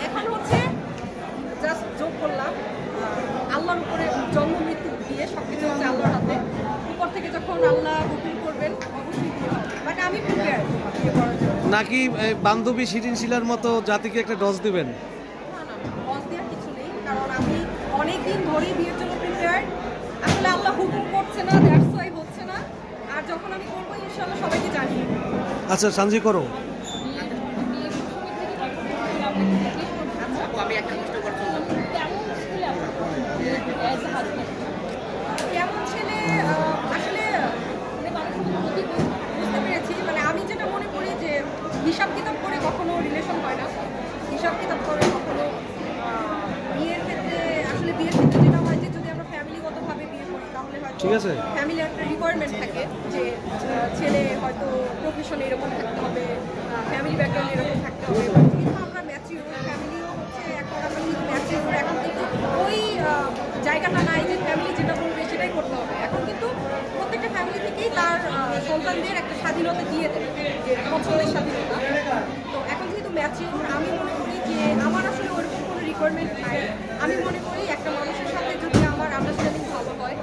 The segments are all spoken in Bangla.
এখন হচ্ছে জাস্ট যোগ করলাম আল্লাহর উপরে জন্ম মৃত্যু দিয়ে সবকিছু হচ্ছে আল্লাহর হাতে। উপর থেকে যখন আল্লাহ হুকুম করবেন অবশ্যই বিয়ে হবে, বাট আমি প্রিপেয়ার বিয়ে করার জন্য। নাকি বান্ধবী শিরিন শিলার মতো জাতিকে একটা ডজ দিবেন? না না, ডজ দেওয়ার কিছু নেই, কারণ আমি অনেকদিন ধরেই বিয়ের জন্য প্রিপেয়ার। আসলে আল্লাহ হুকুম করছে না, দ্যাটস ওয়াই হচ্ছে না। আর যখন আমি করবো ইনশাআল্লাহ সবাইকে জানিয়ে দেব। আচ্ছা সানজি করো। আমি একটা প্রশ্ন করতে কেমন ছেলে আসলে বুঝতে পেরেছি, মানে আমি যেটা মনে করি যে হিসাব কিতাব করে কখনো রিলেশন হয় না। হিসাব কিতাব করে কখনো বিয়ের ক্ষেত্রে আসলে বিয়ের ক্ষেত্রে যেটা হয় যে যদি আমরা ফ্যামিলিগতভাবে বিয়ে করি তাহলে হয়তো ঠিক আছে, ফ্যামিলির একটা রিকোয়ারমেন্ট থাকে যে ছেলে হয়তো প্রফেশনে এরকম থাকতে হবে, ফ্যামিলি ব্যাকগ্রাউন্ড এরকম থাকতে হবে। কিন্তু আমরা ম্যাচিউর ফ্যামিলিও হচ্ছে এখন আমরা কিন্তু ম্যাচিউর, এখন কিন্তু ওই জায়গাটা নাই যে ফ্যামিলি যেটা বলবে সেটাই করতে হবে। এখন কিন্তু প্রত্যেকটা ফ্যামিলি থেকেই তার সন্তানদের একটা স্বাধীনতা দিয়ে দেবে, যে পছন্দের স্বাধীনতা। তো এখন যেহেতু ম্যাচিউর, আমি মনে করি যে আমার আসলে ওরকম কোনো রিকোয়ারমেন্ট নাই। আমি মনে করি একটা মানুষের সাথে যদি আমার আন্ডারস্ট্যান্ডিং ভালো হয়,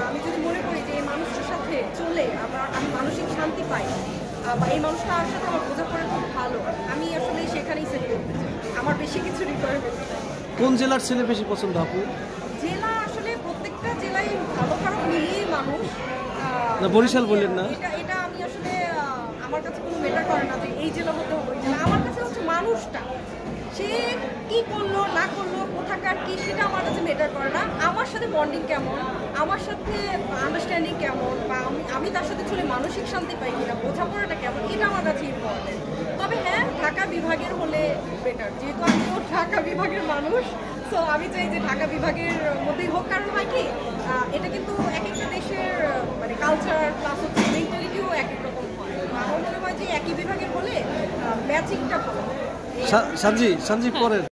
আমি যদি মনে করি যে এই মানুষটার সাথে চলে আমি মানসিক শান্তি পাই, বা এই মানুষটার সাথে আমার বোঝাপড়া খুব ভালো, আমি আসলে সেখানেই সেট করতে চাই। আমার বেশি কিছু রিকোয়ারমেন্ট। কোন জেলার ছেলে বেশি পছন্দ আপু? জেলা আসলে প্রত্যেকটা জেলায় ভালো খারাপ মিলিয়ে মানুষ। না বরিশাল বললেন না? এটা আমি আসলে আমার কাছে কোনো ম্যাটার করে না যে এই জেলা হতে হবে ওই জেলা। আমার কাছে হচ্ছে মানুষটা, সে কি করলো না করলো কোথাকার কি সেটা আমার কাছে ম্যাটার করে না। আমার সাথে বন্ডিং কেমন, আমার সাথে আন্ডারস্ট্যান্ডিং কেমন, বা আমি তার সাথে চলে মানসিক শান্তি পাই কিনা, বোঝাপড়াটা কেমন, এটা আমার কাছে ইম্পর্টেন্ট। তবে হ্যাঁ, ঢাকা বিভাগের হলে বেটার, যেহেতু আমি তো ঢাকা বিভাগের মানুষ। সো আমি চাই যে ঢাকা বিভাগের মধ্যেই হোক, কারণ হয় কি এটা কিন্তু এক একটা দেশের মানে কালচার প্লাস হচ্ছে মেন্টালিটিও এক এক রকম হয়। আমার মনে হয় যে একই বিভাগের হলে ম্যাচিংটা ভালো। সানজি পরের